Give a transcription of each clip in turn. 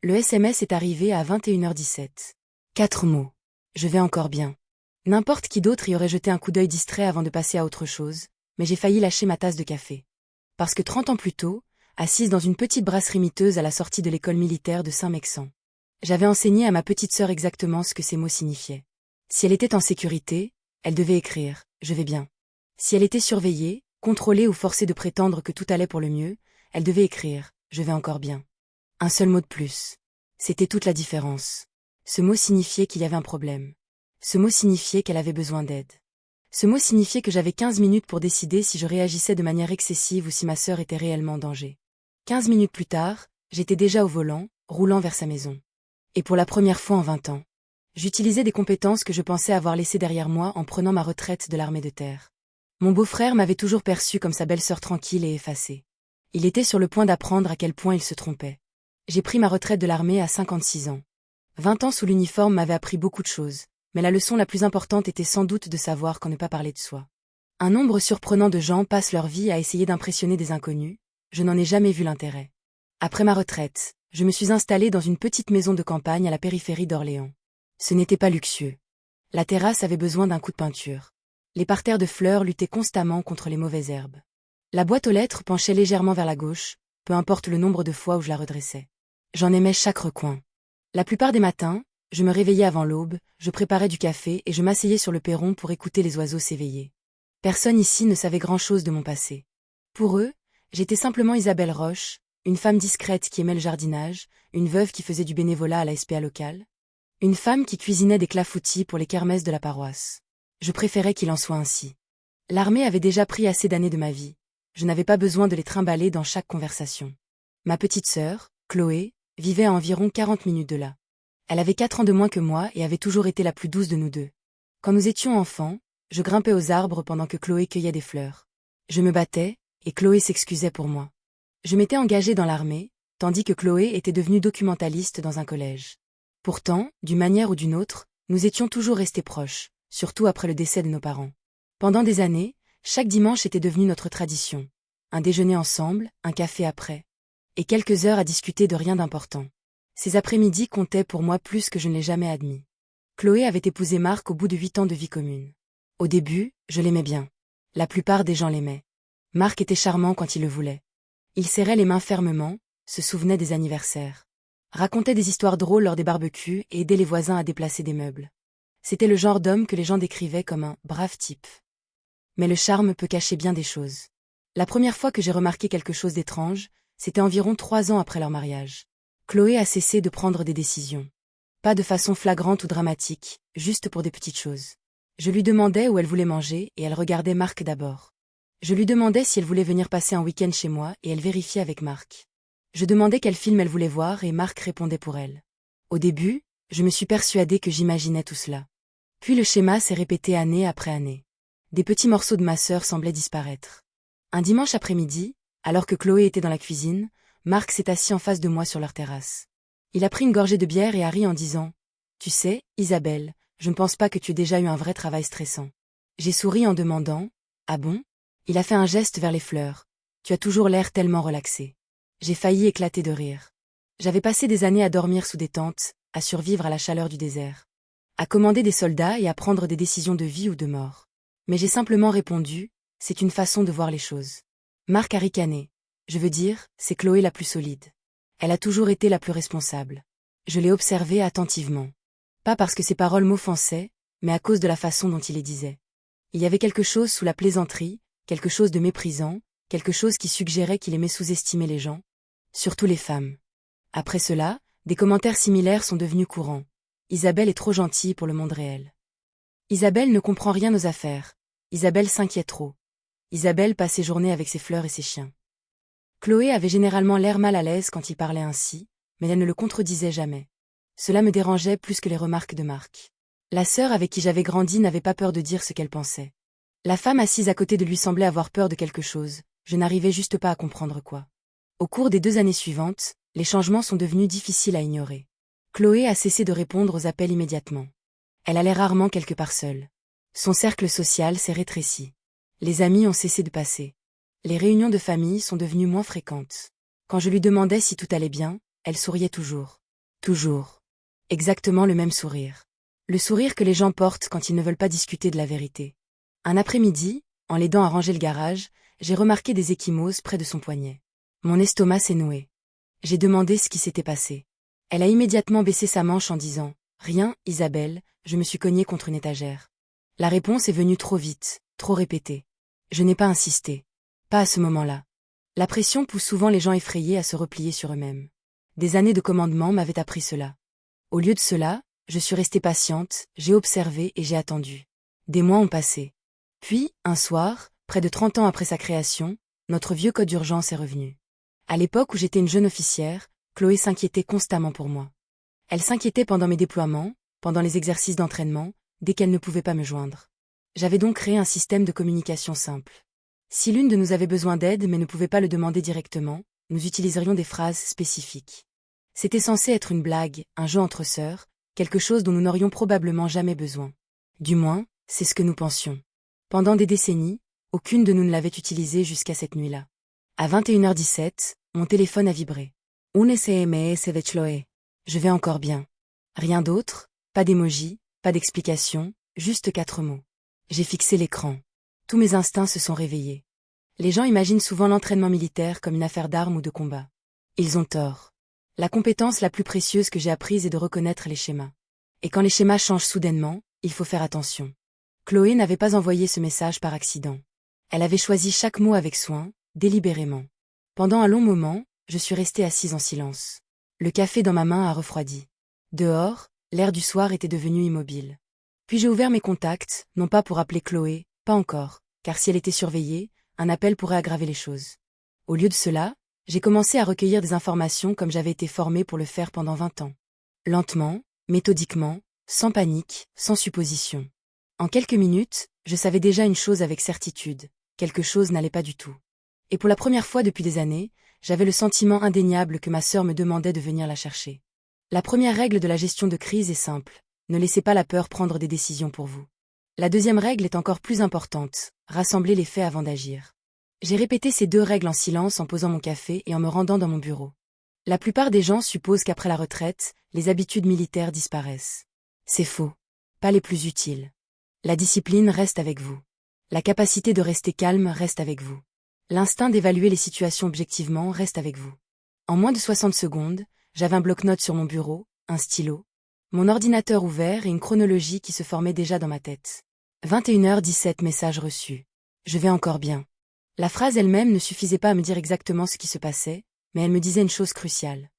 Le SMS est arrivé à 21h17. 4 mots. Je vais encore bien. N'importe qui d'autre y aurait jeté un coup d'œil distrait avant de passer à autre chose, mais j'ai failli lâcher ma tasse de café. Parce que 30 ans plus tôt, assise dans une petite brasserie miteuse à la sortie de l'école militaire de Saint-Mexan, j'avais enseigné à ma petite sœur exactement ce que ces mots signifiaient. Si elle était en sécurité, elle devait écrire « Je vais bien ». Si elle était surveillée, contrôlée ou forcée de prétendre que tout allait pour le mieux, elle devait écrire « Je vais encore bien ». Un seul mot de plus. C'était toute la différence. Ce mot signifiait qu'il y avait un problème. Ce mot signifiait qu'elle avait besoin d'aide. Ce mot signifiait que j'avais 15 minutes pour décider si je réagissais de manière excessive ou si ma sœur était réellement en danger. 15 minutes plus tard, j'étais déjà au volant, roulant vers sa maison. Et pour la première fois en 20 ans, j'utilisais des compétences que je pensais avoir laissées derrière moi en prenant ma retraite de l'armée de terre. Mon beau-frère m'avait toujours perçu comme sa belle-sœur tranquille et effacée. Il était sur le point d'apprendre à quel point il se trompait. J'ai pris ma retraite de l'armée à 56 ans. 20 ans sous l'uniforme m'avaient appris beaucoup de choses, mais la leçon la plus importante était sans doute de savoir quand ne pas parler de soi. Un nombre surprenant de gens passent leur vie à essayer d'impressionner des inconnus, je n'en ai jamais vu l'intérêt. Après ma retraite, je me suis installée dans une petite maison de campagne à la périphérie d'Orléans. Ce n'était pas luxueux. La terrasse avait besoin d'un coup de peinture. Les parterres de fleurs luttaient constamment contre les mauvaises herbes. La boîte aux lettres penchait légèrement vers la gauche, peu importe le nombre de fois où je la redressais. J'en aimais chaque recoin. La plupart des matins, je me réveillais avant l'aube, je préparais du café et je m'asseyais sur le perron pour écouter les oiseaux s'éveiller. Personne ici ne savait grand-chose de mon passé. Pour eux, j'étais simplement Isabelle Roche, une femme discrète qui aimait le jardinage, une veuve qui faisait du bénévolat à la SPA locale, une femme qui cuisinait des clafoutis pour les kermesses de la paroisse. Je préférais qu'il en soit ainsi. L'armée avait déjà pris assez d'années de ma vie. Je n'avais pas besoin de les trimballer dans chaque conversation. Ma petite sœur, Chloé, vivait à environ 40 minutes de là. Elle avait 4 ans de moins que moi et avait toujours été la plus douce de nous deux. Quand nous étions enfants, je grimpais aux arbres pendant que Chloé cueillait des fleurs. Je me battais, et Chloé s'excusait pour moi. Je m'étais engagée dans l'armée, tandis que Chloé était devenue documentaliste dans un collège. Pourtant, d'une manière ou d'une autre, nous étions toujours restés proches, surtout après le décès de nos parents. Pendant des années, chaque dimanche était devenu notre tradition. Un déjeuner ensemble, un café après. Et quelques heures à discuter de rien d'important. Ces après-midi comptaient pour moi plus que je ne l'ai jamais admis. Chloé avait épousé Marc au bout de 8 ans de vie commune. Au début, je l'aimais bien. La plupart des gens l'aimaient. Marc était charmant quand il le voulait. Il serrait les mains fermement, se souvenait des anniversaires, racontait des histoires drôles lors des barbecues et aidait les voisins à déplacer des meubles. C'était le genre d'homme que les gens décrivaient comme un « brave type ». Mais le charme peut cacher bien des choses. La première fois que j'ai remarqué quelque chose d'étrange, c'était environ 3 ans après leur mariage. Chloé a cessé de prendre des décisions. Pas de façon flagrante ou dramatique, juste pour des petites choses. Je lui demandais où elle voulait manger et elle regardait Marc d'abord. Je lui demandais si elle voulait venir passer un week-end chez moi et elle vérifiait avec Marc. Je demandais quel film elle voulait voir et Marc répondait pour elle. Au début, je me suis persuadée que j'imaginais tout cela. Puis le schéma s'est répété année après année. Des petits morceaux de ma sœur semblaient disparaître. Un dimanche après-midi, alors que Chloé était dans la cuisine, Marc s'est assis en face de moi sur leur terrasse. Il a pris une gorgée de bière et a ri en disant « Tu sais, Isabelle, je ne pense pas que tu aies déjà eu un vrai travail stressant. » J'ai souri en demandant « Ah bon ?» Il a fait un geste vers les fleurs. « Tu as toujours l'air tellement relaxé. » J'ai failli éclater de rire. J'avais passé des années à dormir sous des tentes, à survivre à la chaleur du désert, à commander des soldats et à prendre des décisions de vie ou de mort. Mais j'ai simplement répondu « C'est une façon de voir les choses. » Marc a ricané. Je veux dire, c'est Chloé la plus solide. Elle a toujours été la plus responsable. Je l'ai observée attentivement. Pas parce que ses paroles m'offensaient, mais à cause de la façon dont il les disait. Il y avait quelque chose sous la plaisanterie, quelque chose de méprisant, quelque chose qui suggérait qu'il aimait sous-estimer les gens, surtout les femmes. Après cela, des commentaires similaires sont devenus courants. Isabelle est trop gentille pour le monde réel. Isabelle ne comprend rien aux affaires. Isabelle s'inquiète trop. Isabelle passe ses journées avec ses fleurs et ses chiens. Chloé avait généralement l'air mal à l'aise quand il parlait ainsi, mais elle ne le contredisait jamais. Cela me dérangeait plus que les remarques de Marc. La sœur avec qui j'avais grandi n'avait pas peur de dire ce qu'elle pensait. La femme assise à côté de lui semblait avoir peur de quelque chose, je n'arrivais juste pas à comprendre quoi. Au cours des 2 années suivantes, les changements sont devenus difficiles à ignorer. Chloé a cessé de répondre aux appels immédiatement. Elle allait rarement quelque part seule. Son cercle social s'est rétréci. Les amis ont cessé de passer. Les réunions de famille sont devenues moins fréquentes. Quand je lui demandais si tout allait bien, elle souriait toujours. Toujours. Exactement le même sourire. Le sourire que les gens portent quand ils ne veulent pas discuter de la vérité. Un après-midi, en l'aidant à ranger le garage, j'ai remarqué des ecchymoses près de son poignet. Mon estomac s'est noué. J'ai demandé ce qui s'était passé. Elle a immédiatement baissé sa manche en disant « Rien, Isabelle, je me suis cognée contre une étagère ». La réponse est venue trop vite, trop répétée. Je n'ai pas insisté. Pas à ce moment-là. La pression pousse souvent les gens effrayés à se replier sur eux-mêmes. Des années de commandement m'avaient appris cela. Au lieu de cela, je suis restée patiente, j'ai observé et j'ai attendu. Des mois ont passé. Puis, un soir, près de 30 ans après sa création, notre vieux code d'urgence est revenu. À l'époque où j'étais une jeune officière, Chloé s'inquiétait constamment pour moi. Elle s'inquiétait pendant mes déploiements, pendant les exercices d'entraînement, dès qu'elle ne pouvait pas me joindre. J'avais donc créé un système de communication simple. Si l'une de nous avait besoin d'aide mais ne pouvait pas le demander directement, nous utiliserions des phrases spécifiques. C'était censé être une blague, un jeu entre sœurs, quelque chose dont nous n'aurions probablement jamais besoin. Du moins, c'est ce que nous pensions. Pendant des décennies, aucune de nous ne l'avait utilisé jusqu'à cette nuit-là. À 21h17, mon téléphone a vibré. Un SMS de Chloé. Je vais encore bien. Rien d'autre, pas d'émoji, pas d'explication, juste 4 mots. J'ai fixé l'écran. Tous mes instincts se sont réveillés. Les gens imaginent souvent l'entraînement militaire comme une affaire d'armes ou de combat. Ils ont tort. La compétence la plus précieuse que j'ai apprise est de reconnaître les schémas. Et quand les schémas changent soudainement, il faut faire attention. Chloé n'avait pas envoyé ce message par accident. Elle avait choisi chaque mot avec soin, délibérément. Pendant un long moment, je suis restée assise en silence. Le café dans ma main a refroidi. Dehors, l'air du soir était devenu immobile. Puis j'ai ouvert mes contacts, non pas pour appeler Chloé, pas encore, car si elle était surveillée, un appel pourrait aggraver les choses. Au lieu de cela, j'ai commencé à recueillir des informations comme j'avais été formée pour le faire pendant 20 ans. Lentement, méthodiquement, sans panique, sans supposition. En quelques minutes, je savais déjà une chose avec certitude, quelque chose n'allait pas du tout. Et pour la première fois depuis des années, j'avais le sentiment indéniable que ma sœur me demandait de venir la chercher. La première règle de la gestion de crise est simple, ne laissez pas la peur prendre des décisions pour vous. La deuxième règle est encore plus importante, rassemblez les faits avant d'agir. J'ai répété ces 2 règles en silence en posant mon café et en me rendant dans mon bureau. La plupart des gens supposent qu'après la retraite, les habitudes militaires disparaissent. C'est faux. Pas les plus utiles. La discipline reste avec vous. La capacité de rester calme reste avec vous. L'instinct d'évaluer les situations objectivement reste avec vous. En moins de 60 secondes, j'avais un bloc-notes sur mon bureau, un stylo, mon ordinateur ouvert et une chronologie qui se formait déjà dans ma tête. 21h17 messages reçus. Je vais encore bien. La phrase elle-même ne suffisait pas à me dire exactement ce qui se passait, mais elle me disait une chose cruciale.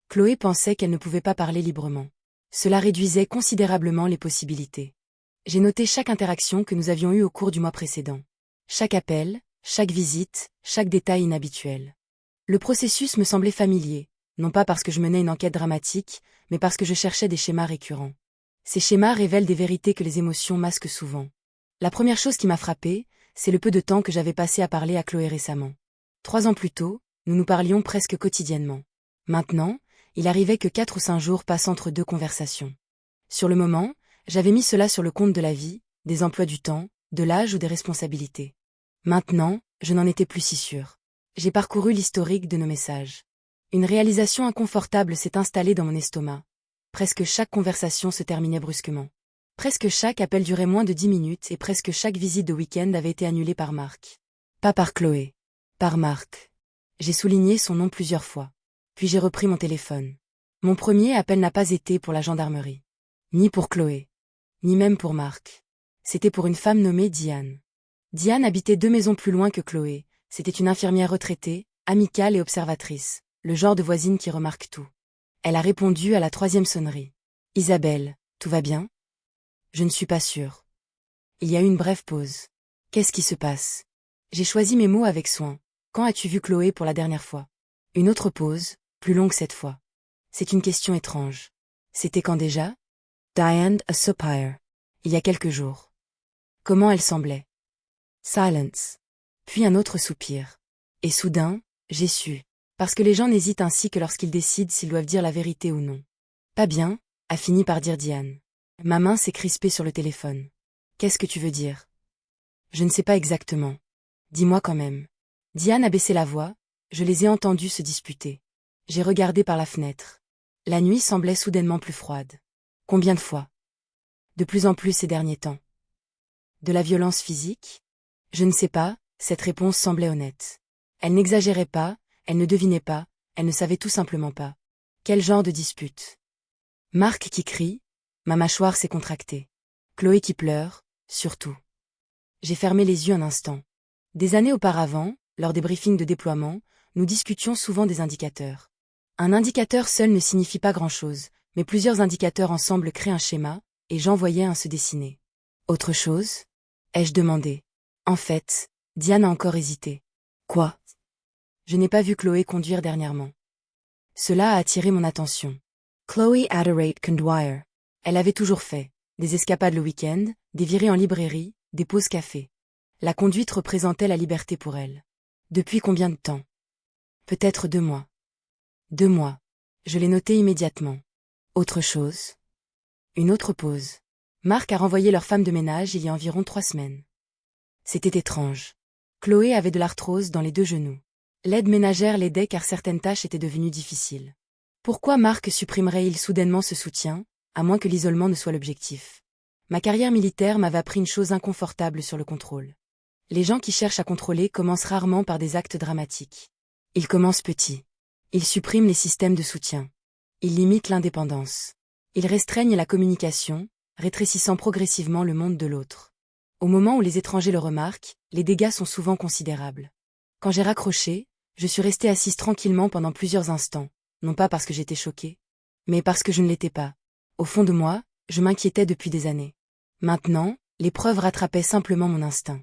Chloé pensait qu'elle ne pouvait pas parler librement. Cela réduisait considérablement les possibilités. J'ai noté chaque interaction que nous avions eue au cours du mois précédent. Chaque appel, chaque visite, chaque détail inhabituel. Le processus me semblait familier, non pas parce que je menais une enquête dramatique, mais parce que je cherchais des schémas récurrents. Ces schémas révèlent des vérités que les émotions masquent souvent. La première chose qui m'a frappée, c'est le peu de temps que j'avais passé à parler à Chloé récemment. 3 ans plus tôt, nous nous parlions presque quotidiennement. Maintenant, il arrivait que 4 ou 5 jours passent entre 2 conversations. Sur le moment, j'avais mis cela sur le compte de la vie, des emplois du temps, de l'âge ou des responsabilités. Maintenant, je n'en étais plus si sûre. J'ai parcouru l'historique de nos messages. Une réalisation inconfortable s'est installée dans mon estomac. Presque chaque conversation se terminait brusquement. Presque chaque appel durait moins de 10 minutes et presque chaque visite de week-end avait été annulée par Marc. Pas par Chloé. Par Marc. J'ai souligné son nom plusieurs fois. Puis j'ai repris mon téléphone. Mon premier appel n'a pas été pour la gendarmerie. Ni pour Chloé. Ni même pour Marc. C'était pour une femme nommée Diane. Diane habitait 2 maisons plus loin que Chloé. C'était une infirmière retraitée, amicale et observatrice, le genre de voisine qui remarque tout. Elle a répondu à la 3e sonnerie. Isabelle, tout va bien? Je ne suis pas sûre. Il y a eu une brève pause. Qu'est-ce qui se passe? J'ai choisi mes mots avec soin. Quand as-tu vu Chloé pour la dernière fois? Une autre pause, plus longue cette fois. C'est une question étrange. C'était quand déjà? Diane a Soupire. Il y a quelques jours. Comment elle semblait? Silence. Puis un autre soupir. Et soudain, j'ai su. Parce que les gens n'hésitent ainsi que lorsqu'ils décident s'ils doivent dire la vérité ou non. Pas bien, a fini par dire Diane. Ma main s'est crispée sur le téléphone. Qu'est-ce que tu veux dire? Je ne sais pas exactement. Dis-moi quand même. Diane a baissé la voix, je les ai entendus se disputer. J'ai regardé par la fenêtre. La nuit semblait soudainement plus froide. Combien de fois? De plus en plus ces derniers temps. De la violence physique? Je ne sais pas, cette réponse semblait honnête. Elle n'exagérait pas, elle ne devinait pas, elle ne savait tout simplement pas. Quel genre de dispute? Marc qui crie, ma mâchoire s'est contractée. Chloé qui pleure, surtout. J'ai fermé les yeux un instant. Des années auparavant, lors des briefings de déploiement, nous discutions souvent des indicateurs. Un indicateur seul ne signifie pas grand-chose, mais plusieurs indicateurs ensemble créent un schéma, et j'en voyais un se dessiner. Autre chose? Ai-je demandé. En fait, Diane a encore hésité. Quoi? Je n'ai pas vu Chloé conduire dernièrement. Cela a attiré mon attention. Chloé Adorate Conduire. Elle avait toujours fait des escapades le week-end, des virées en librairie, des pauses café. La conduite représentait la liberté pour elle. Depuis combien de temps? Peut-être 2 mois. 2 mois. Je l'ai noté immédiatement. Autre chose? Une autre pause. Marc a renvoyé leur femme de ménage il y a environ 3 semaines. C'était étrange. Chloé avait de l'arthrose dans les 2 genoux. L'aide ménagère l'aidait car certaines tâches étaient devenues difficiles. Pourquoi Marc supprimerait-il soudainement ce soutien, à moins que l'isolement ne soit l'objectif? Ma carrière militaire m'avait appris une chose inconfortable sur le contrôle. Les gens qui cherchent à contrôler commencent rarement par des actes dramatiques. Ils commencent petits. Ils suppriment les systèmes de soutien. Ils limitent l'indépendance. Ils restreignent la communication, rétrécissant progressivement le monde de l'autre. Au moment où les étrangers le remarquent, les dégâts sont souvent considérables. Quand j'ai raccroché, je suis restée assise tranquillement pendant plusieurs instants, non pas parce que j'étais choquée, mais parce que je ne l'étais pas. Au fond de moi, je m'inquiétais depuis des années. Maintenant, les preuves rattrapaient simplement mon instinct.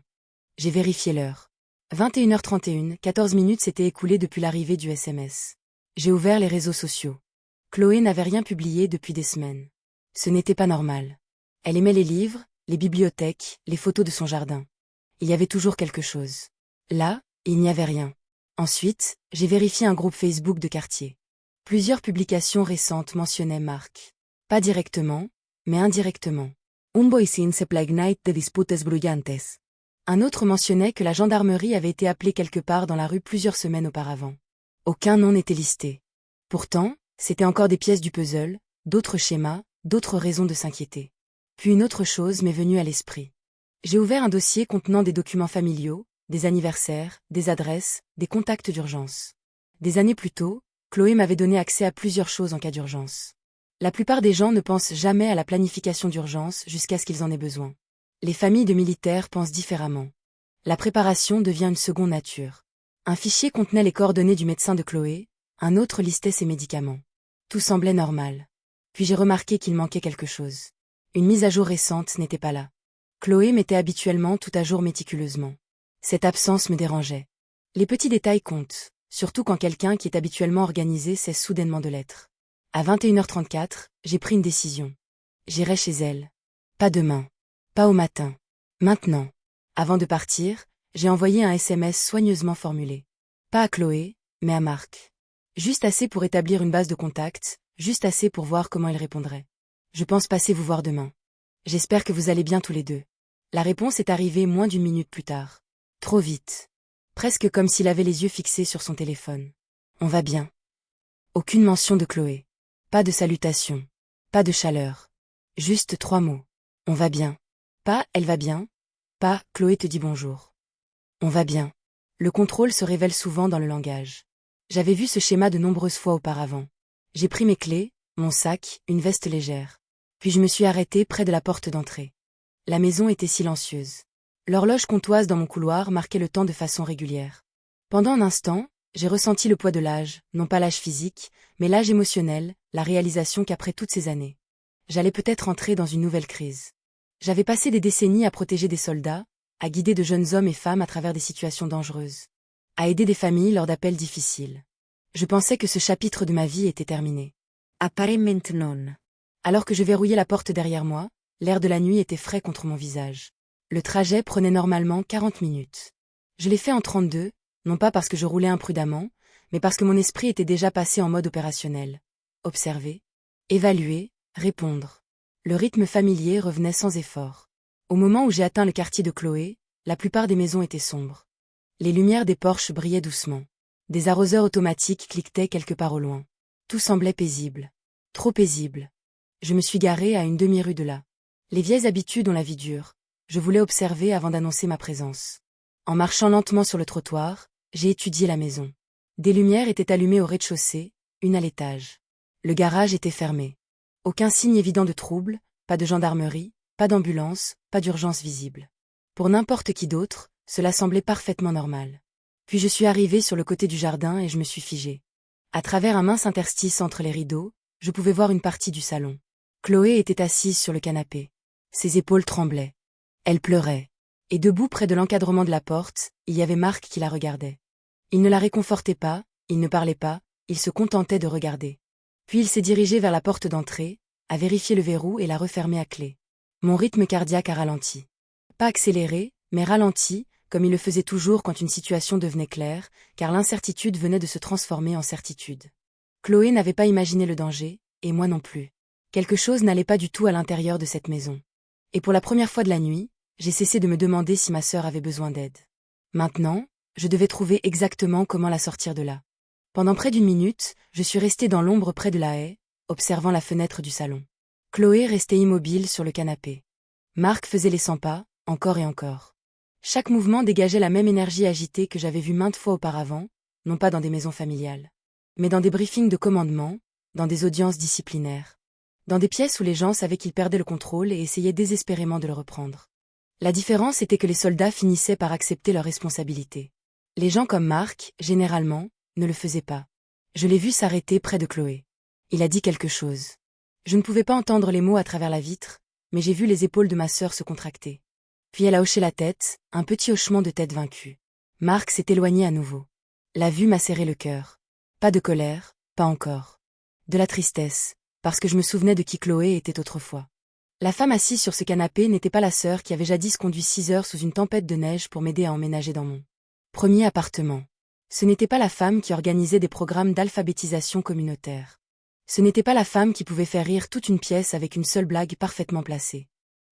J'ai vérifié l'heure. 21h31, 14 minutes s'étaient écoulées depuis l'arrivée du SMS. J'ai ouvert les réseaux sociaux. Chloé n'avait rien publié depuis des semaines. Ce n'était pas normal. Elle aimait les livres, les bibliothèques, les photos de son jardin. Il y avait toujours quelque chose. Là, il n'y avait rien. Ensuite, j'ai vérifié un groupe Facebook de quartier. Plusieurs publications récentes mentionnaient Marc. Pas directement, mais indirectement. Un boicín se plaignait de disputes bruyantes. Un autre mentionnait que la gendarmerie avait été appelée quelque part dans la rue plusieurs semaines auparavant. Aucun nom n'était listé. Pourtant, c'était encore des pièces du puzzle, d'autres schémas, d'autres raisons de s'inquiéter. Puis une autre chose m'est venue à l'esprit. J'ai ouvert un dossier contenant des documents familiaux, des anniversaires, des adresses, des contacts d'urgence. Des années plus tôt, Chloé m'avait donné accès à plusieurs choses en cas d'urgence. La plupart des gens ne pensent jamais à la planification d'urgence jusqu'à ce qu'ils en aient besoin. Les familles de militaires pensent différemment. La préparation devient une seconde nature. Un fichier contenait les coordonnées du médecin de Chloé, un autre listait ses médicaments. Tout semblait normal. Puis j'ai remarqué qu'il manquait quelque chose. Une mise à jour récente n'était pas là. Chloé mettait habituellement tout à jour méticuleusement. Cette absence me dérangeait. Les petits détails comptent, surtout quand quelqu'un qui est habituellement organisé cesse soudainement de l'être. À 21h34, j'ai pris une décision. J'irai chez elle. Pas demain. Pas au matin. Maintenant. Avant de partir, j'ai envoyé un SMS soigneusement formulé. Pas à Chloé, mais à Marc. Juste assez pour établir une base de contact, juste assez pour voir comment il répondrait. Je pense passer vous voir demain. J'espère que vous allez bien tous les deux. La réponse est arrivée moins d'1 minute plus tard. Trop vite. Presque comme s'il avait les yeux fixés sur son téléphone. On va bien. Aucune mention de Chloé. Pas de salutation. Pas de chaleur. Juste 3 mots. On va bien. Pas elle va bien. Pas Chloé te dit bonjour. On va bien. Le contrôle se révèle souvent dans le langage. J'avais vu ce schéma de nombreuses fois auparavant. J'ai pris mes clés, mon sac, une veste légère. Puis je me suis arrêtée près de la porte d'entrée. La maison était silencieuse. L'horloge comptoise dans mon couloir marquait le temps de façon régulière. Pendant un instant, j'ai ressenti le poids de l'âge, non pas l'âge physique, mais l'âge émotionnel, la réalisation qu'après toutes ces années, j'allais peut-être entrer dans une nouvelle crise. J'avais passé des décennies à protéger des soldats, à guider de jeunes hommes et femmes à travers des situations dangereuses, à aider des familles lors d'appels difficiles. Je pensais que ce chapitre de ma vie était terminé. Apparemment non. Alors que je verrouillais la porte derrière moi, l'air de la nuit était frais contre mon visage. Le trajet prenait normalement 40 minutes. Je l'ai fait en 32, non pas parce que je roulais imprudemment, mais parce que mon esprit était déjà passé en mode opérationnel. Observer, évaluer, répondre. Le rythme familier revenait sans effort. Au moment où j'ai atteint le quartier de Chloé, la plupart des maisons étaient sombres. Les lumières des porches brillaient doucement. Des arroseurs automatiques cliquetaient quelque part au loin. Tout semblait paisible. Trop paisible. Je me suis garée à une demi-rue de là. Les vieilles habitudes ont la vie dure. Je voulais observer avant d'annoncer ma présence. En marchant lentement sur le trottoir, j'ai étudié la maison. Des lumières étaient allumées au rez-de-chaussée, une à l'étage. Le garage était fermé. Aucun signe évident de trouble, pas de gendarmerie, pas d'ambulance, pas d'urgence visible. Pour n'importe qui d'autre, cela semblait parfaitement normal. Puis je suis arrivée sur le côté du jardin et je me suis figée. À travers un mince interstice entre les rideaux, je pouvais voir une partie du salon. Chloé était assise sur le canapé. Ses épaules tremblaient. Elle pleurait. Et debout près de l'encadrement de la porte, il y avait Marc qui la regardait. Il ne la réconfortait pas, il ne parlait pas, il se contentait de regarder. Puis il s'est dirigé vers la porte d'entrée, a vérifié le verrou et l'a refermé à clé. Mon rythme cardiaque a ralenti. Pas accéléré, mais ralenti, comme il le faisait toujours quand une situation devenait claire, car l'incertitude venait de se transformer en certitude. Chloé n'avait pas imaginé le danger, et moi non plus. Quelque chose n'allait pas du tout à l'intérieur de cette maison. Et pour la première fois de la nuit, j'ai cessé de me demander si ma sœur avait besoin d'aide. Maintenant, je devais trouver exactement comment la sortir de là. Pendant près d'une minute, je suis restée dans l'ombre près de la haie, observant la fenêtre du salon. Chloé restait immobile sur le canapé. Marc faisait les 100 pas, encore et encore. Chaque mouvement dégageait la même énergie agitée que j'avais vue maintes fois auparavant, non pas dans des maisons familiales, mais dans des briefings de commandement, dans des audiences disciplinaires, dans des pièces où les gens savaient qu'ils perdaient le contrôle et essayaient désespérément de le reprendre. La différence était que les soldats finissaient par accepter leurs responsabilités. Les gens comme Marc, généralement, ne le faisaient pas. Je l'ai vu s'arrêter près de Chloé. Il a dit quelque chose. Je ne pouvais pas entendre les mots à travers la vitre, mais j'ai vu les épaules de ma sœur se contracter. Puis elle a hoché la tête, un petit hochement de tête vaincu. Marc s'est éloigné à nouveau. La vue m'a serré le cœur. Pas de colère, pas encore. De la tristesse, parce que je me souvenais de qui Chloé était autrefois. La femme assise sur ce canapé n'était pas la sœur qui avait jadis conduit 6 heures sous une tempête de neige pour m'aider à emménager dans mon premier appartement. Ce n'était pas la femme qui organisait des programmes d'alphabétisation communautaire. Ce n'était pas la femme qui pouvait faire rire toute une pièce avec une seule blague parfaitement placée.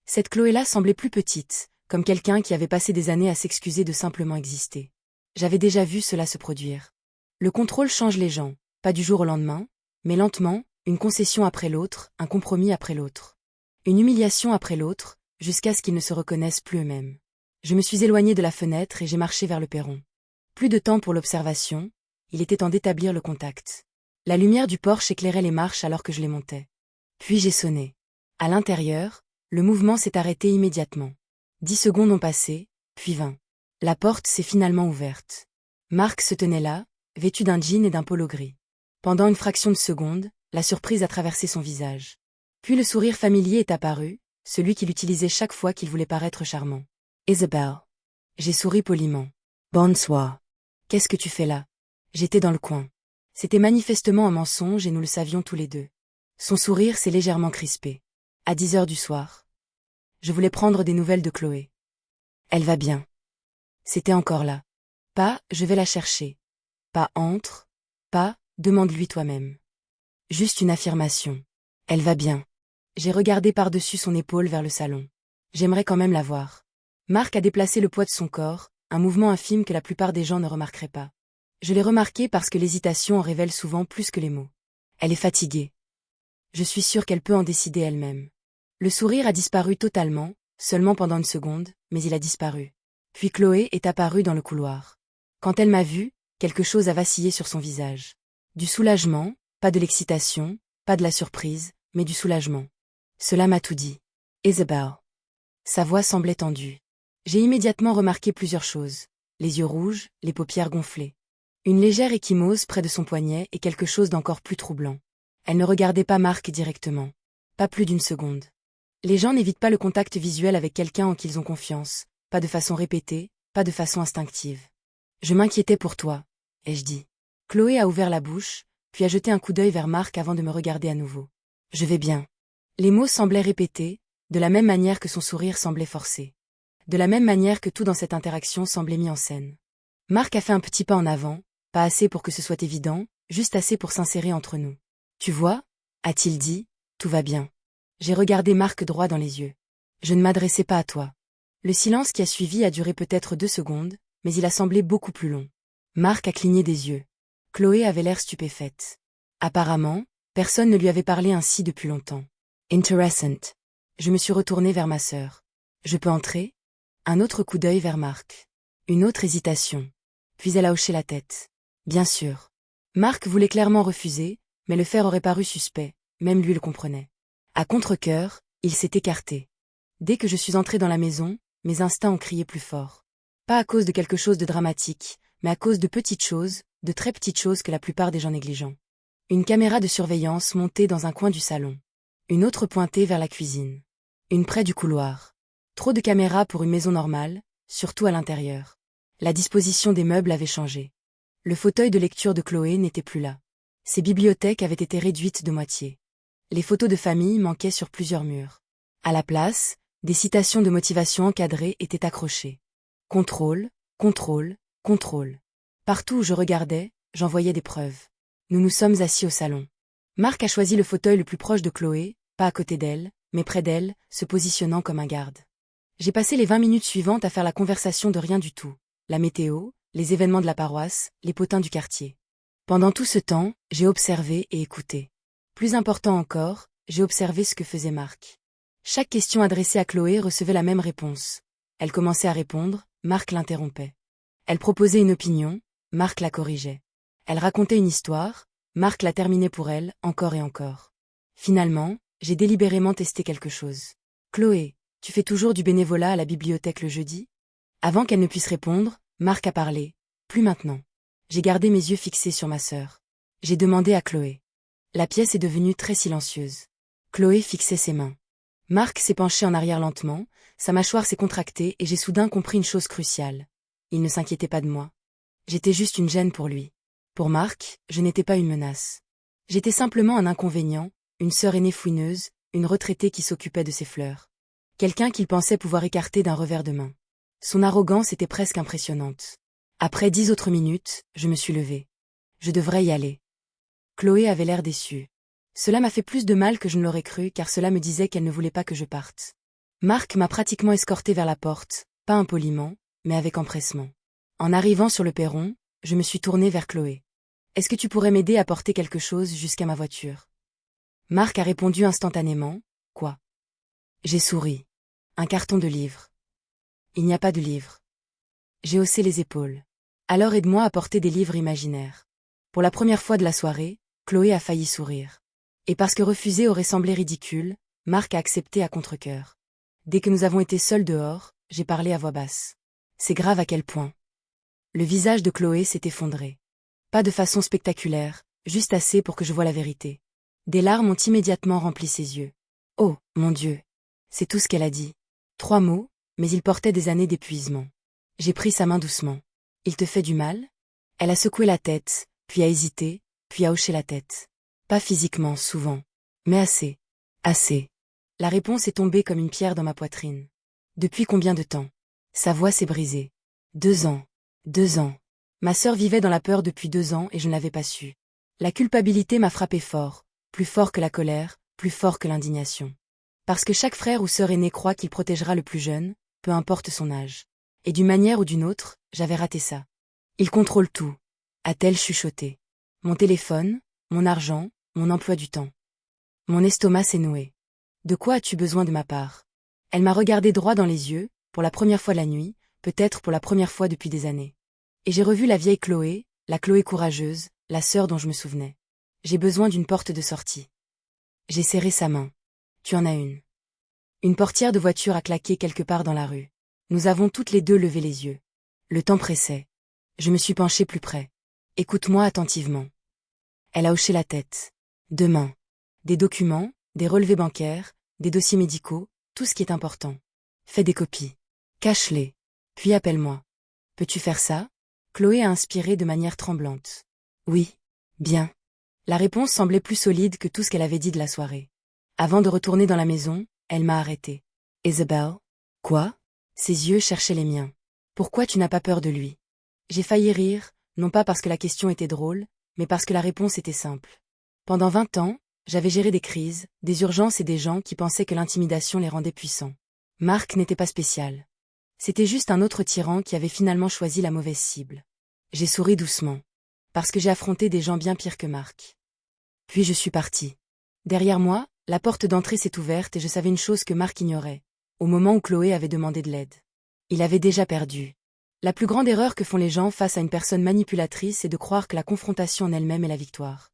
Cette Chloé-là semblait plus petite, comme quelqu'un qui avait passé des années à s'excuser de simplement exister. J'avais déjà vu cela se produire. Le contrôle change les gens, pas du jour au lendemain, mais lentement, une concession après l'autre, un compromis après l'autre. Une humiliation après l'autre, jusqu'à ce qu'ils ne se reconnaissent plus eux-mêmes. Je me suis éloignée de la fenêtre et j'ai marché vers le perron. Plus de temps pour l'observation, il était temps d'établir le contact. La lumière du porche éclairait les marches alors que je les montais. Puis j'ai sonné. À l'intérieur, le mouvement s'est arrêté immédiatement. 10 secondes ont passé, puis 20. La porte s'est finalement ouverte. Marc se tenait là, vêtu d'un jean et d'un polo gris. Pendant une fraction de seconde, la surprise a traversé son visage. Puis le sourire familier est apparu, celui qu'il utilisait chaque fois qu'il voulait paraître charmant. Isabelle. J'ai souri poliment. Bonsoir. Qu'est-ce que tu fais là? J'étais dans le coin. C'était manifestement un mensonge et nous le savions tous les deux. Son sourire s'est légèrement crispé. À 10 heures du soir. Je voulais prendre des nouvelles de Chloé. Elle va bien. C'était encore là. Pas, je vais la chercher. Pas entre. Pas, demande-lui toi-même. Juste une affirmation. Elle va bien. J'ai regardé par-dessus son épaule vers le salon. J'aimerais quand même la voir. Marc a déplacé le poids de son corps, un mouvement infime que la plupart des gens ne remarqueraient pas. Je l'ai remarqué parce que l'hésitation en révèle souvent plus que les mots. Elle est fatiguée. Je suis sûre qu'elle peut en décider elle-même. Le sourire a disparu totalement, seulement pendant une seconde, mais il a disparu. Puis Chloé est apparue dans le couloir. Quand elle m'a vue, quelque chose a vacillé sur son visage. Du soulagement, pas de l'excitation, pas de la surprise, mais du soulagement. Cela m'a tout dit. Isabelle. Sa voix semblait tendue. J'ai immédiatement remarqué plusieurs choses. Les yeux rouges, les paupières gonflées. Une légère ecchymose près de son poignet et quelque chose d'encore plus troublant. Elle ne regardait pas Marc directement. Pas plus d'une seconde. Les gens n'évitent pas le contact visuel avec quelqu'un en qui ils ont confiance, pas de façon répétée, pas de façon instinctive. Je m'inquiétais pour toi, ai-je dit. Chloé a ouvert la bouche, puis a jeté un coup d'œil vers Marc avant de me regarder à nouveau. Je vais bien. Les mots semblaient répétés, de la même manière que son sourire semblait forcé. De la même manière que tout dans cette interaction semblait mis en scène. Marc a fait un petit pas en avant, pas assez pour que ce soit évident, juste assez pour s'insérer entre nous. Tu vois, a-t-il dit, tout va bien. J'ai regardé Marc droit dans les yeux. Je ne m'adressais pas à toi. Le silence qui a suivi a duré peut-être 2 secondes, mais il a semblé beaucoup plus long. Marc a cligné des yeux. Chloé avait l'air stupéfaite. Apparemment, Personne ne lui avait parlé ainsi depuis longtemps. Interessant. Je me suis retournée vers ma sœur. Je peux entrer? Un autre coup d'œil vers Marc. Une autre hésitation. Puis elle a hoché la tête. Bien sûr. Marc voulait clairement refuser, mais le faire aurait paru suspect, même lui le comprenait. À contre-cœur, il s'est écarté. Dès que je suis entrée dans la maison, mes instincts ont crié plus fort. Pas à cause de quelque chose de dramatique, mais à cause de petites choses, de très petites choses que la plupart des gens négligent. Une caméra de surveillance montée dans un coin du salon. Une autre pointée vers la cuisine. Une près du couloir. Trop de caméras pour une maison normale, surtout à l'intérieur. La disposition des meubles avait changé. Le fauteuil de lecture de Chloé n'était plus là. Ses bibliothèques avaient été réduites de moitié. Les photos de famille manquaient sur plusieurs murs. À la place, des citations de motivation encadrées étaient accrochées. Contrôle, contrôle, contrôle. Partout où je regardais, j'en voyais des preuves. Nous nous sommes assis au salon. Marc a choisi le fauteuil le plus proche de Chloé, pas à côté d'elle, mais près d'elle, se positionnant comme un garde. J'ai passé les 20 minutes suivantes à faire la conversation de rien du tout. La météo, les événements de la paroisse, les potins du quartier. Pendant tout ce temps, j'ai observé et écouté. Plus important encore, j'ai observé ce que faisait Marc. Chaque question adressée à Chloé recevait la même réponse. Elle commençait à répondre, Marc l'interrompait. Elle proposait une opinion, Marc la corrigeait. Elle racontait une histoire, Marc la terminait pour elle, encore et encore. Finalement, j'ai délibérément testé quelque chose. Chloé, tu fais toujours du bénévolat à la bibliothèque le jeudi? Avant qu'elle ne puisse répondre, Marc a parlé. Plus maintenant. J'ai gardé mes yeux fixés sur ma sœur. J'ai demandé à Chloé. La pièce est devenue très silencieuse. Chloé fixait ses mains. Marc s'est penché en arrière lentement, sa mâchoire s'est contractée et j'ai soudain compris une chose cruciale. Il ne s'inquiétait pas de moi. J'étais juste une gêne pour lui. Pour Marc, je n'étais pas une menace. J'étais simplement un inconvénient, une sœur aînée fouineuse, une retraitée qui s'occupait de ses fleurs. Quelqu'un qu'il pensait pouvoir écarter d'un revers de main. Son arrogance était presque impressionnante. Après 10 autres minutes, je me suis levée. Je devrais y aller. Chloé avait l'air déçue. Cela m'a fait plus de mal que je ne l'aurais cru car cela me disait qu'elle ne voulait pas que je parte. Marc m'a pratiquement escortée vers la porte, pas impoliment, mais avec empressement. En arrivant sur le perron, je me suis tournée vers Chloé. Est-ce que tu pourrais m'aider à porter quelque chose jusqu'à ma voiture? Marc a répondu instantanément, quoi? J'ai souri. Un carton de livres. Il n'y a pas de livres. J'ai haussé les épaules. Alors aide-moi à porter des livres imaginaires. Pour la première fois de la soirée, Chloé a failli sourire. Et parce que refuser aurait semblé ridicule, Marc a accepté à contre-cœur. Dès que nous avons été seuls dehors, j'ai parlé à voix basse. C'est grave à quel point. Le visage de Chloé s'est effondré. Pas de façon spectaculaire, juste assez pour que je voie la vérité. Des larmes ont immédiatement rempli ses yeux. Oh, mon Dieu! C'est tout ce qu'elle a dit. 3 mots, mais ils portaient des années d'épuisement. J'ai pris sa main doucement. Il te fait du mal? Elle a secoué la tête, puis a hésité, puis a hoché la tête. Pas physiquement, souvent. Mais assez. Assez. La réponse est tombée comme une pierre dans ma poitrine. Depuis combien de temps? Sa voix s'est brisée. 2 ans. 2 ans. Ma sœur vivait dans la peur depuis 2 ans et je ne l'avais pas su. La culpabilité m'a frappé fort, plus fort que la colère, plus fort que l'indignation. Parce que chaque frère ou sœur aîné croit qu'il protégera le plus jeune, peu importe son âge. Et d'une manière ou d'une autre, j'avais raté ça. Il contrôle tout, a-t-elle chuchoté. Mon téléphone, mon argent, mon emploi du temps. Mon estomac s'est noué. De quoi as-tu besoin de ma part? Elle m'a regardé droit dans les yeux, pour la première fois la nuit, peut-être pour la première fois depuis des années. Et j'ai revu la vieille Chloé, la Chloé courageuse, la sœur dont je me souvenais. J'ai besoin d'une porte de sortie. J'ai serré sa main. Tu en as une. Une portière de voiture a claqué quelque part dans la rue. Nous avons toutes les deux levé les yeux. Le temps pressait. Je me suis penchée plus près. Écoute-moi attentivement. Elle a hoché la tête. 2 mains. Des documents, des relevés bancaires, des dossiers médicaux, tout ce qui est important. Fais des copies. Cache-les. Puis appelle-moi. Peux-tu faire ça? Chloé a inspiré de manière tremblante. Oui. Bien. La réponse semblait plus solide que tout ce qu'elle avait dit de la soirée. Avant de retourner dans la maison, elle m'a arrêtée. Isabelle? Quoi? Ses yeux cherchaient les miens. Pourquoi tu n'as pas peur de lui? J'ai failli rire, non pas parce que la question était drôle, mais parce que la réponse était simple. Pendant 20 ans, j'avais géré des crises, des urgences et des gens qui pensaient que l'intimidation les rendait puissants. Marc n'était pas spécial. C'était juste un autre tyran qui avait finalement choisi la mauvaise cible. J'ai souri doucement. Parce que j'ai affronté des gens bien pires que Marc. Puis je suis partie. Derrière moi, la porte d'entrée s'est ouverte et je savais une chose que Marc ignorait. Au moment où Chloé avait demandé de l'aide, il avait déjà perdu. La plus grande erreur que font les gens face à une personne manipulatrice est de croire que la confrontation en elle-même est la victoire.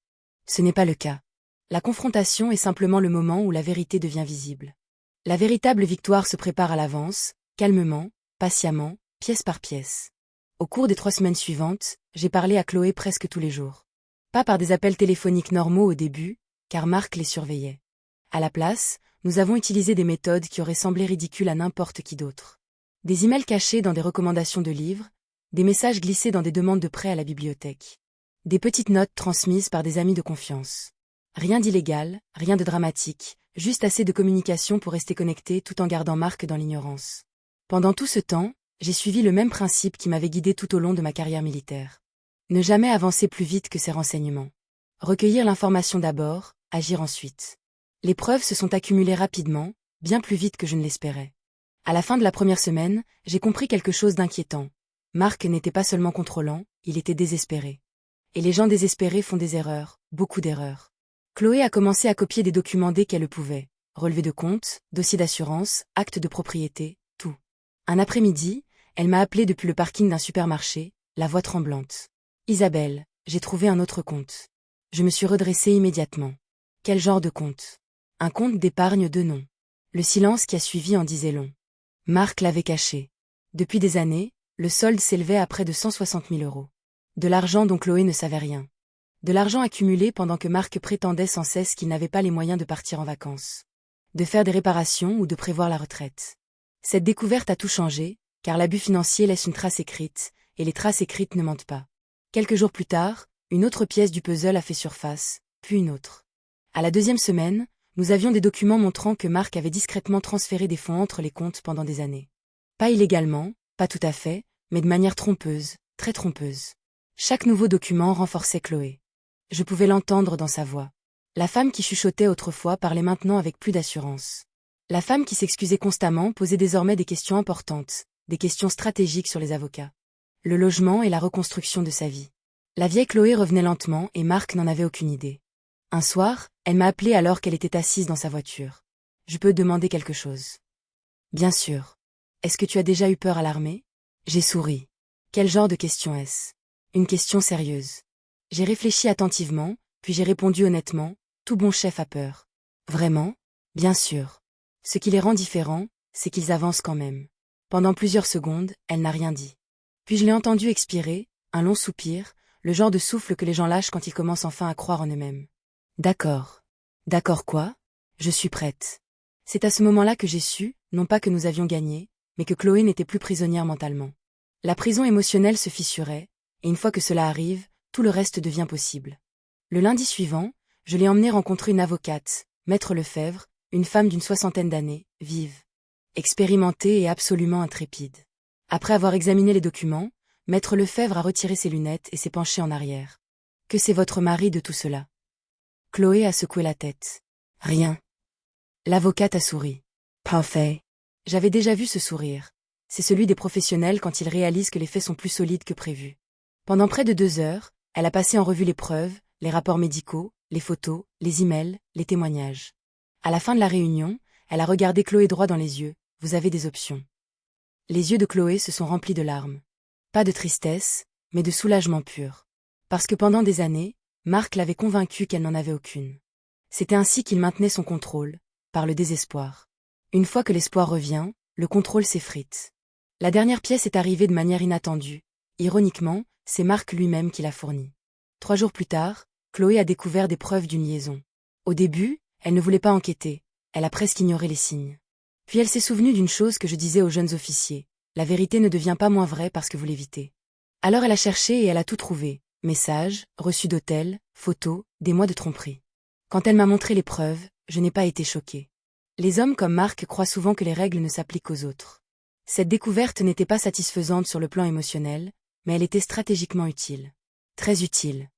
Ce n'est pas le cas. La confrontation est simplement le moment où la vérité devient visible. La véritable victoire se prépare à l'avance, calmement, patiemment, pièce par pièce. Au cours des 3 semaines suivantes, j'ai parlé à Chloé presque tous les jours. Pas par des appels téléphoniques normaux au début, car Marc les surveillait. À la place, nous avons utilisé des méthodes qui auraient semblé ridicules à n'importe qui d'autre. Des emails cachés dans des recommandations de livres, des messages glissés dans des demandes de prêt à la bibliothèque. Des petites notes transmises par des amis de confiance. Rien d'illégal, rien de dramatique, juste assez de communication pour rester connecté tout en gardant Marc dans l'ignorance. Pendant tout ce temps, j'ai suivi le même principe qui m'avait guidé tout au long de ma carrière militaire. Ne jamais avancer plus vite que ces renseignements. Recueillir l'information d'abord, agir ensuite. Les preuves se sont accumulées rapidement, bien plus vite que je ne l'espérais. À la fin de la première semaine, j'ai compris quelque chose d'inquiétant. Marc n'était pas seulement contrôlant, il était désespéré. Et les gens désespérés font des erreurs, beaucoup d'erreurs. Chloé a commencé à copier des documents dès qu'elle le pouvait. Relevés de compte, dossiers d'assurance, actes de propriété, tout. Un après-midi, elle m'a appelé depuis le parking d'un supermarché, la voix tremblante. « Isabelle, j'ai trouvé un autre compte. » Je me suis redressée immédiatement. Quel genre de compte? Un compte d'épargne de nom. Le silence qui a suivi en disait long. Marc l'avait caché. Depuis des années, le solde s'élevait à près de 160 000 €. De l'argent dont Chloé ne savait rien. De l'argent accumulé pendant que Marc prétendait sans cesse qu'il n'avait pas les moyens de partir en vacances. De faire des réparations ou de prévoir la retraite. Cette découverte a tout changé, car l'abus financier laisse une trace écrite, et les traces écrites ne mentent pas. Quelques jours plus tard, une autre pièce du puzzle a fait surface, puis une autre. À la 2e semaine, nous avions des documents montrant que Marc avait discrètement transféré des fonds entre les comptes pendant des années. Pas illégalement, pas tout à fait, mais de manière trompeuse, très trompeuse. Chaque nouveau document renforçait Chloé. Je pouvais l'entendre dans sa voix. La femme qui chuchotait autrefois parlait maintenant avec plus d'assurance. La femme qui s'excusait constamment posait désormais des questions importantes, des questions stratégiques sur les avocats. Le logement et la reconstruction de sa vie. La vieille Chloé revenait lentement et Marc n'en avait aucune idée. Un soir, elle m'a appelé alors qu'elle était assise dans sa voiture. « Je peux te demander quelque chose? » « Bien sûr. Est-ce que tu as déjà eu peur à l'armée? » J'ai souri. Quel genre de question est-ce? Une question sérieuse. J'ai réfléchi attentivement, puis j'ai répondu honnêtement, tout bon chef a peur. Vraiment? Bien sûr. Ce qui les rend différents, c'est qu'ils avancent quand même. Pendant plusieurs secondes, elle n'a rien dit. Puis je l'ai entendue expirer, un long soupir, le genre de souffle que les gens lâchent quand ils commencent enfin à croire en eux-mêmes. D'accord. D'accord quoi? Je suis prête. C'est à ce moment-là que j'ai su, non pas que nous avions gagné, mais que Chloé n'était plus prisonnière mentalement. La prison émotionnelle se fissurait, et une fois que cela arrive, tout le reste devient possible. Le lundi suivant, je l'ai emmenée rencontrer une avocate, Maître Lefebvre, une femme d'une 60aine d'années, vive, expérimentée et absolument intrépide. Après avoir examiné les documents, Maître Lefebvre a retiré ses lunettes et s'est penché en arrière. « Que c'est votre mari de tout cela ?» Chloé a secoué la tête. « Rien. » L'avocate a souri. « Parfait. » J'avais déjà vu ce sourire. C'est celui des professionnels quand ils réalisent que les faits sont plus solides que prévu. Pendant près de 2 heures, elle a passé en revue les preuves, les rapports médicaux, les photos, les emails, les témoignages. À la fin de la réunion, elle a regardé Chloé droit dans les yeux. « Vous avez des options. » Les yeux de Chloé se sont remplis de larmes. Pas de tristesse, mais de soulagement pur. Parce que pendant des années, Marc l'avait convaincue qu'elle n'en avait aucune. C'était ainsi qu'il maintenait son contrôle, par le désespoir. Une fois que l'espoir revient, le contrôle s'effrite. La dernière pièce est arrivée de manière inattendue. Ironiquement, c'est Marc lui-même qui l'a fournie. 3 jours plus tard, Chloé a découvert des preuves d'une liaison. Au début, elle ne voulait pas enquêter, elle a presque ignoré les signes. Puis elle s'est souvenue d'une chose que je disais aux jeunes officiers. La vérité ne devient pas moins vraie parce que vous l'évitez. Alors elle a cherché et elle a tout trouvé. Messages, reçus d'hôtel, photos, des mois de tromperie. Quand elle m'a montré les preuves, je n'ai pas été choquée. Les hommes comme Marc croient souvent que les règles ne s'appliquent qu'aux autres. Cette découverte n'était pas satisfaisante sur le plan émotionnel, mais elle était stratégiquement utile. Très utile.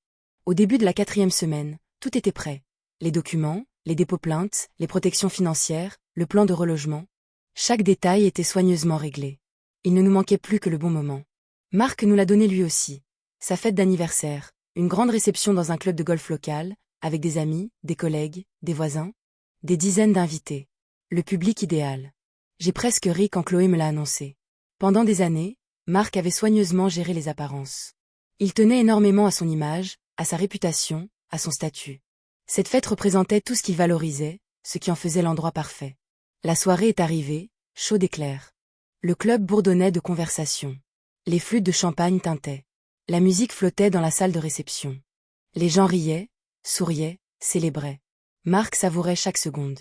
Au début de la 4e semaine, tout était prêt. Les documents, les dépôts plaintes, les protections financières, le plan de relogement. Chaque détail était soigneusement réglé. Il ne nous manquait plus que le bon moment. Marc nous l'a donné lui aussi. Sa fête d'anniversaire, une grande réception dans un club de golf local, avec des amis, des collègues, des voisins, des dizaines d'invités. Le public idéal. J'ai presque ri quand Chloé me l'a annoncé. Pendant des années, Marc avait soigneusement géré les apparences. Il tenait énormément à son image, à sa réputation, à son statut. Cette fête représentait tout ce qu'il valorisait, ce qui en faisait l'endroit parfait. La soirée est arrivée, chaude et claire. Le club bourdonnait de conversation. Les flûtes de champagne tintaient. La musique flottait dans la salle de réception. Les gens riaient, souriaient, célébraient. Marc savourait chaque seconde.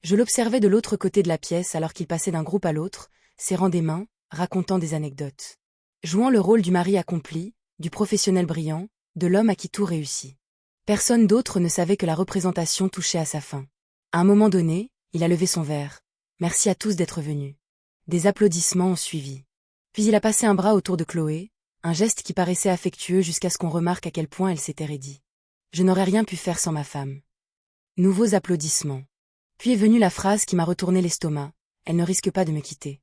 Je l'observais de l'autre côté de la pièce alors qu'il passait d'un groupe à l'autre, serrant des mains, racontant des anecdotes. Jouant le rôle du mari accompli, du professionnel brillant, de l'homme à qui tout réussit. Personne d'autre ne savait que la représentation touchait à sa fin. À un moment donné, il a levé son verre. Merci à tous d'être venus. Des applaudissements ont suivi. Puis il a passé un bras autour de Chloé, un geste qui paraissait affectueux jusqu'à ce qu'on remarque à quel point elle s'était raidie. Je n'aurais rien pu faire sans ma femme. Nouveaux applaudissements. Puis est venue la phrase qui m'a retourné l'estomac. Elle ne risque pas de me quitter.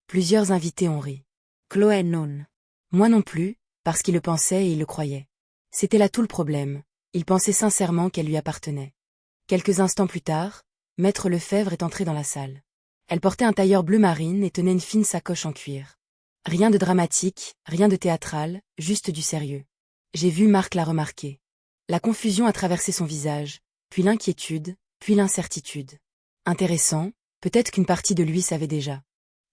Plusieurs invités ont ri. Chloé non. Moi non plus, parce qu'il le pensait et il le croyait. C'était là tout le problème. Il pensait sincèrement qu'elle lui appartenait. Quelques instants plus tard, Maître Lefebvre est entrée dans la salle. Elle portait un tailleur bleu marine et tenait une fine sacoche en cuir. Rien de dramatique, rien de théâtral, juste du sérieux. J'ai vu Marc la remarquer. La confusion a traversé son visage, puis l'inquiétude, puis l'incertitude. Intéressant, peut-être qu'une partie de lui savait déjà.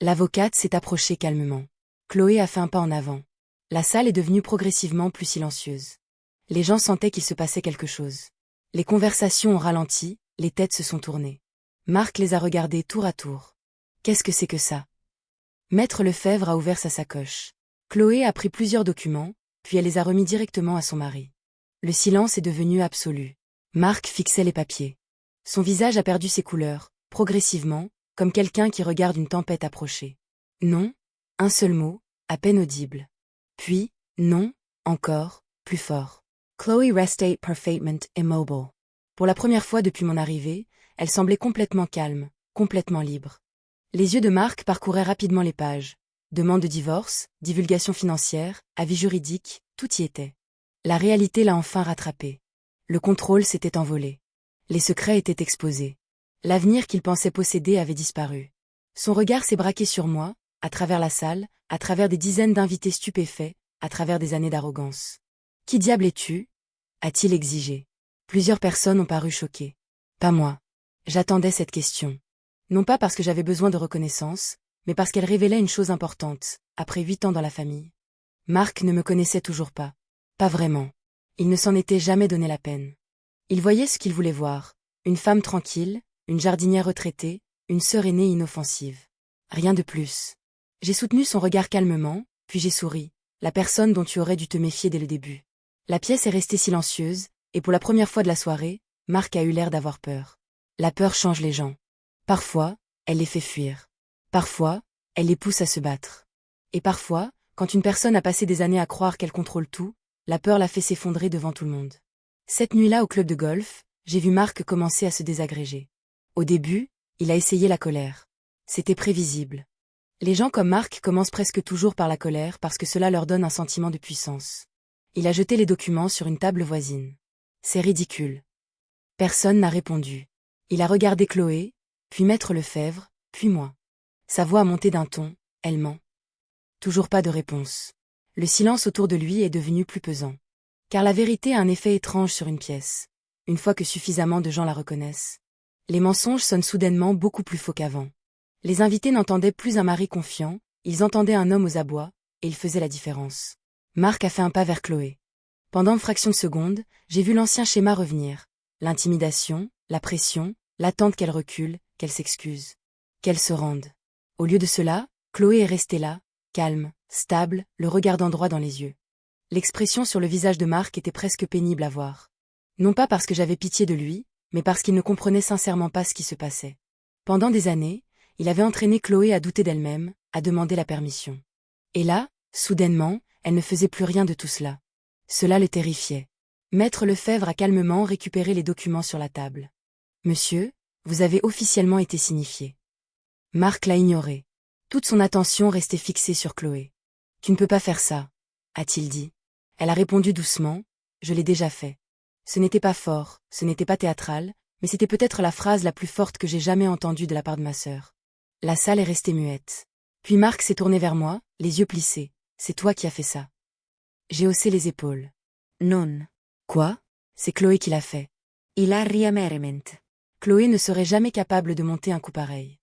L'avocate s'est approchée calmement. Chloé a fait un pas en avant. La salle est devenue progressivement plus silencieuse. Les gens sentaient qu'il se passait quelque chose. Les conversations ont ralenti, les têtes se sont tournées. Marc les a regardées tour à tour. Qu'est-ce que c'est que ça? Maître Lefebvre a ouvert sa sacoche. Chloé a pris plusieurs documents, puis elle les a remis directement à son mari. Le silence est devenu absolu. Marc fixait les papiers. Son visage a perdu ses couleurs, progressivement, comme quelqu'un qui regarde une tempête approcher. Non, un seul mot, à peine audible. Puis, non, encore, plus fort. Chloé restait parfaitement immobile. Pour la première fois depuis mon arrivée, elle semblait complètement calme, complètement libre. Les yeux de Marc parcouraient rapidement les pages. Demande de divorce, divulgation financière, avis juridique, tout y était. La réalité l'a enfin rattrapé. Le contrôle s'était envolé. Les secrets étaient exposés. L'avenir qu'il pensait posséder avait disparu. Son regard s'est braqué sur moi, à travers la salle, à travers des dizaines d'invités stupéfaits, à travers des années d'arrogance. « Qui diable es-tu » a-t-il exigé. Plusieurs personnes ont paru choquées. Pas moi. J'attendais cette question. Non pas parce que j'avais besoin de reconnaissance, mais parce qu'elle révélait une chose importante, après 8 ans dans la famille. Marc ne me connaissait toujours pas. Pas vraiment. Il ne s'en était jamais donné la peine. Il voyait ce qu'il voulait voir. Une femme tranquille, une jardinière retraitée, une sœur aînée inoffensive. Rien de plus. J'ai soutenu son regard calmement, puis j'ai souri. La personne dont tu aurais dû te méfier dès le début. La pièce est restée silencieuse, et pour la première fois de la soirée, Marc a eu l'air d'avoir peur. La peur change les gens. Parfois, elle les fait fuir. Parfois, elle les pousse à se battre. Et parfois, quand une personne a passé des années à croire qu'elle contrôle tout, la peur la fait s'effondrer devant tout le monde. Cette nuit-là au club de golf, j'ai vu Marc commencer à se désagréger. Au début, il a essayé la colère. C'était prévisible. Les gens comme Marc commencent presque toujours par la colère parce que cela leur donne un sentiment de puissance. Il a jeté les documents sur une table voisine. C'est ridicule. Personne n'a répondu. Il a regardé Chloé, puis Maître Lefebvre, puis moi. Sa voix a monté d'un ton, elle ment. Toujours pas de réponse. Le silence autour de lui est devenu plus pesant. Car la vérité a un effet étrange sur une pièce. Une fois que suffisamment de gens la reconnaissent. Les mensonges sonnent soudainement beaucoup plus faux qu'avant. Les invités n'entendaient plus un mari confiant, ils entendaient un homme aux abois, et il faisait la différence. Marc a fait un pas vers Chloé. Pendant une fraction de seconde, j'ai vu l'ancien schéma revenir. L'intimidation, la pression, l'attente qu'elle recule, qu'elle s'excuse. Qu'elle se rende. Au lieu de cela, Chloé est restée là, calme, stable, le regardant droit dans les yeux. L'expression sur le visage de Marc était presque pénible à voir. Non pas parce que j'avais pitié de lui, mais parce qu'il ne comprenait sincèrement pas ce qui se passait. Pendant des années, il avait entraîné Chloé à douter d'elle-même, à demander la permission. Et là, soudainement, elle ne faisait plus rien de tout cela. Cela le terrifiait. Maître Lefebvre a calmement récupéré les documents sur la table. « Monsieur, vous avez officiellement été signifié. » Marc l'a ignoré. Toute son attention restait fixée sur Chloé. « Tu ne peux pas faire ça, a-t-il dit. Elle a répondu doucement, « Je l'ai déjà fait. » Ce n'était pas fort, ce n'était pas théâtral, mais c'était peut-être la phrase la plus forte que j'ai jamais entendue de la part de ma sœur. La salle est restée muette. Puis Marc s'est tourné vers moi, les yeux plissés. C'est toi qui as fait ça. J'ai haussé les épaules. Non. Quoi? C'est Chloé qui l'a fait. Hilaria merriment. Chloé ne serait jamais capable de monter un coup pareil.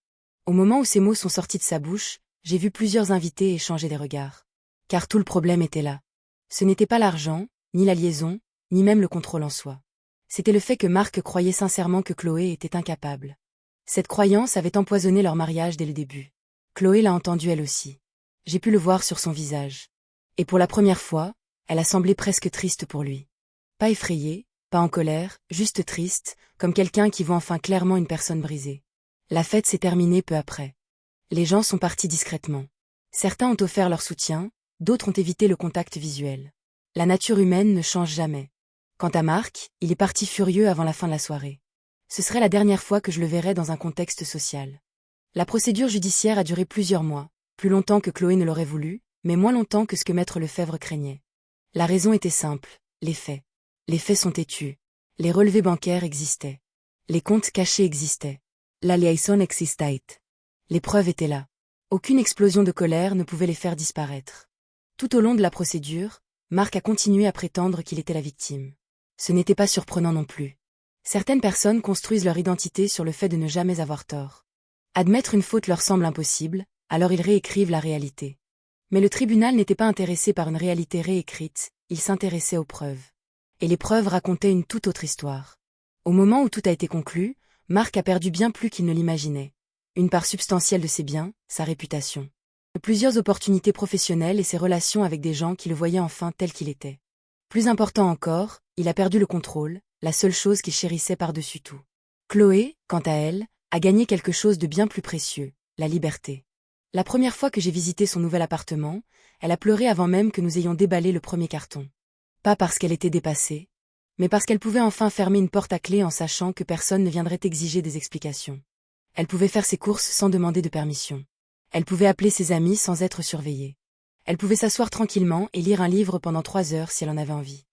Au moment où ces mots sont sortis de sa bouche, j'ai vu plusieurs invités échanger des regards. Car tout le problème était là. Ce n'était pas l'argent, ni la liaison, ni même le contrôle en soi. C'était le fait que Marc croyait sincèrement que Chloé était incapable. Cette croyance avait empoisonné leur mariage dès le début. Chloé l'a entendu elle aussi. J'ai pu le voir sur son visage. Et pour la première fois, elle a semblé presque triste pour lui. Pas effrayée, pas en colère, juste triste, comme quelqu'un qui voit enfin clairement une personne brisée. La fête s'est terminée peu après. Les gens sont partis discrètement. Certains ont offert leur soutien, d'autres ont évité le contact visuel. La nature humaine ne change jamais. Quant à Marc, il est parti furieux avant la fin de la soirée. Ce serait la dernière fois que je le verrais dans un contexte social. La procédure judiciaire a duré plusieurs mois, plus longtemps que Chloé ne l'aurait voulu, mais moins longtemps que ce que maître Lefebvre craignait. La raison était simple, les faits. Les faits sont têtus. Les relevés bancaires existaient. Les comptes cachés existaient. La liaison existait. Les preuves étaient là. Aucune explosion de colère ne pouvait les faire disparaître. Tout au long de la procédure, Marc a continué à prétendre qu'il était la victime. Ce n'était pas surprenant non plus. Certaines personnes construisent leur identité sur le fait de ne jamais avoir tort. Admettre une faute leur semble impossible, alors ils réécrivent la réalité. Mais le tribunal n'était pas intéressé par une réalité réécrite, il s'intéressait aux preuves. Et les preuves racontaient une toute autre histoire. Au moment où tout a été conclu, Marc a perdu bien plus qu'il ne l'imaginait. Une part substantielle de ses biens, sa réputation. Plusieurs opportunités professionnelles et ses relations avec des gens qui le voyaient enfin tel qu'il était. Plus important encore, il a perdu le contrôle, la seule chose qu'il chérissait par-dessus tout. Chloé, quant à elle, a gagné quelque chose de bien plus précieux, la liberté. La première fois que j'ai visité son nouvel appartement, elle a pleuré avant même que nous ayons déballé le premier carton. Pas parce qu'elle était dépassée, mais parce qu'elle pouvait enfin fermer une porte à clé en sachant que personne ne viendrait exiger des explications. Elle pouvait faire ses courses sans demander de permission. Elle pouvait appeler ses amis sans être surveillée. Elle pouvait s'asseoir tranquillement et lire un livre pendant 3 heures si elle en avait envie.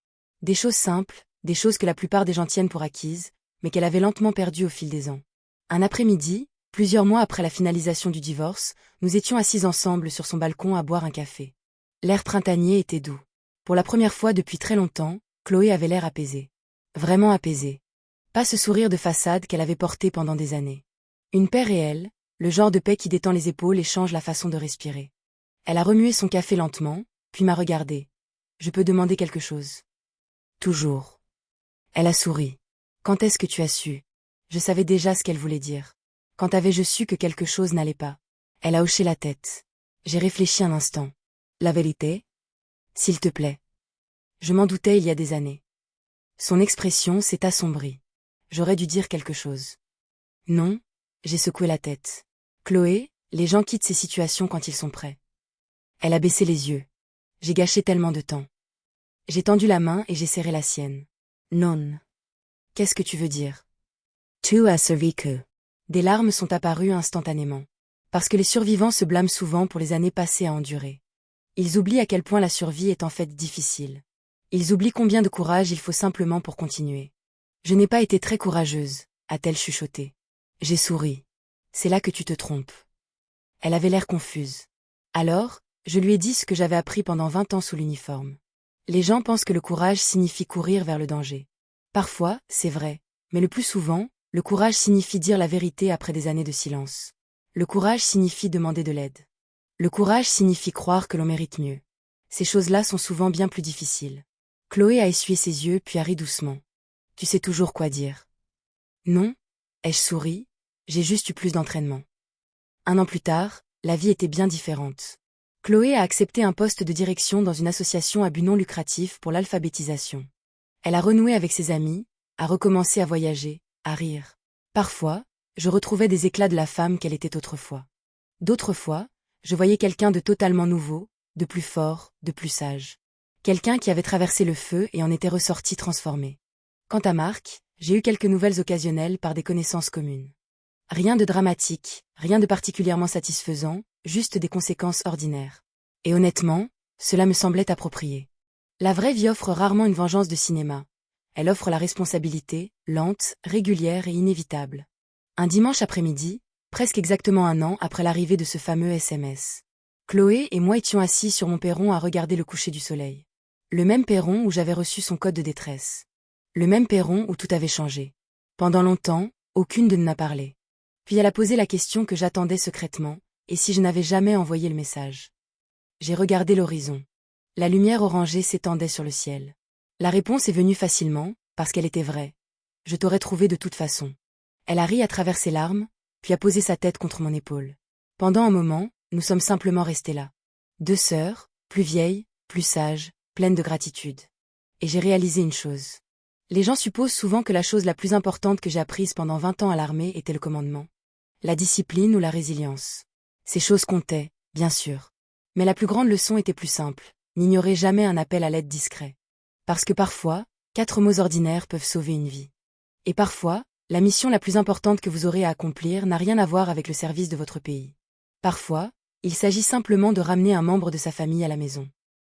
Des choses simples, des choses que la plupart des gens tiennent pour acquises, mais qu'elle avait lentement perdues au fil des ans. Un après-midi, plusieurs mois après la finalisation du divorce, nous étions assis ensemble sur son balcon à boire un café. L'air printanier était doux. Pour la première fois depuis très longtemps, Chloé avait l'air apaisée. Vraiment apaisée. Pas ce sourire de façade qu'elle avait porté pendant des années. Une paix réelle, le genre de paix qui détend les épaules et change la façon de respirer. Elle a remué son café lentement, puis m'a regardé. Je peux demander quelque chose? Toujours. Elle a souri. Quand est-ce que tu as su? Je savais déjà ce qu'elle voulait dire. Quand avais-je su que quelque chose n'allait pas? Elle a hoché la tête. J'ai réfléchi un instant. La vérité? S'il te plaît. Je m'en doutais il y a des années. Son expression s'est assombrie. J'aurais dû dire quelque chose. Non, j'ai secoué la tête. Chloé, les gens quittent ces situations quand ils sont prêts. Elle a baissé les yeux. J'ai gâché tellement de temps. J'ai tendu la main et j'ai serré la sienne. Non. Qu'est-ce que tu veux dire? Tu as survécu. Des larmes sont apparues instantanément. Parce que les survivants se blâment souvent pour les années passées à endurer. Ils oublient à quel point la survie est en fait difficile. Ils oublient combien de courage il faut simplement pour continuer. Je n'ai pas été très courageuse, a-t-elle chuchoté. J'ai souri. C'est là que tu te trompes. Elle avait l'air confuse. Alors, je lui ai dit ce que j'avais appris pendant 20 ans sous l'uniforme. Les gens pensent que le courage signifie courir vers le danger. Parfois, c'est vrai, mais le plus souvent, le courage signifie dire la vérité après des années de silence. Le courage signifie demander de l'aide. Le courage signifie croire que l'on mérite mieux. Ces choses-là sont souvent bien plus difficiles. Chloé a essuyé ses yeux puis a ri doucement. Tu sais toujours quoi dire. Non, ai-je souri, j'ai juste eu plus d'entraînement. 1 an plus tard, la vie était bien différente. Chloé a accepté un poste de direction dans une association à but non lucratif pour l'alphabétisation. Elle a renoué avec ses amis, a recommencé à voyager, à rire. Parfois, je retrouvais des éclats de la femme qu'elle était autrefois. D'autres fois, je voyais quelqu'un de totalement nouveau, de plus fort, de plus sage. Quelqu'un qui avait traversé le feu et en était ressorti transformé. Quant à Marc, j'ai eu quelques nouvelles occasionnelles par des connaissances communes. Rien de dramatique, rien de particulièrement satisfaisant, juste des conséquences ordinaires. Et honnêtement, cela me semblait approprié. La vraie vie offre rarement une vengeance de cinéma. Elle offre la responsabilité, lente, régulière et inévitable. Un dimanche après-midi, presque exactement 1 an après l'arrivée de ce fameux SMS. Chloé et moi étions assis sur mon perron à regarder le coucher du soleil. Le même perron où j'avais reçu son code de détresse. Le même perron où tout avait changé. Pendant longtemps, aucune de nous n'a parlé. Puis elle a posé la question que j'attendais secrètement, et si je n'avais jamais envoyé le message. J'ai regardé l'horizon. La lumière orangée s'étendait sur le ciel. La réponse est venue facilement, parce qu'elle était vraie. Je t'aurais trouvé de toute façon. Elle a ri à travers ses larmes, puis a posé sa tête contre mon épaule. Pendant un moment, nous sommes simplement restés là. 2 sœurs, plus vieilles, plus sages, pleines de gratitude. Et j'ai réalisé une chose. Les gens supposent souvent que la chose la plus importante que j'ai apprise pendant 20 ans à l'armée était le commandement. La discipline ou la résilience. Ces choses comptaient, bien sûr. Mais la plus grande leçon était plus simple. N'ignorez jamais un appel à l'aide discret. Parce que parfois, 4 mots ordinaires peuvent sauver une vie. Et parfois, la mission la plus importante que vous aurez à accomplir n'a rien à voir avec le service de votre pays. Parfois, il s'agit simplement de ramener un membre de sa famille à la maison.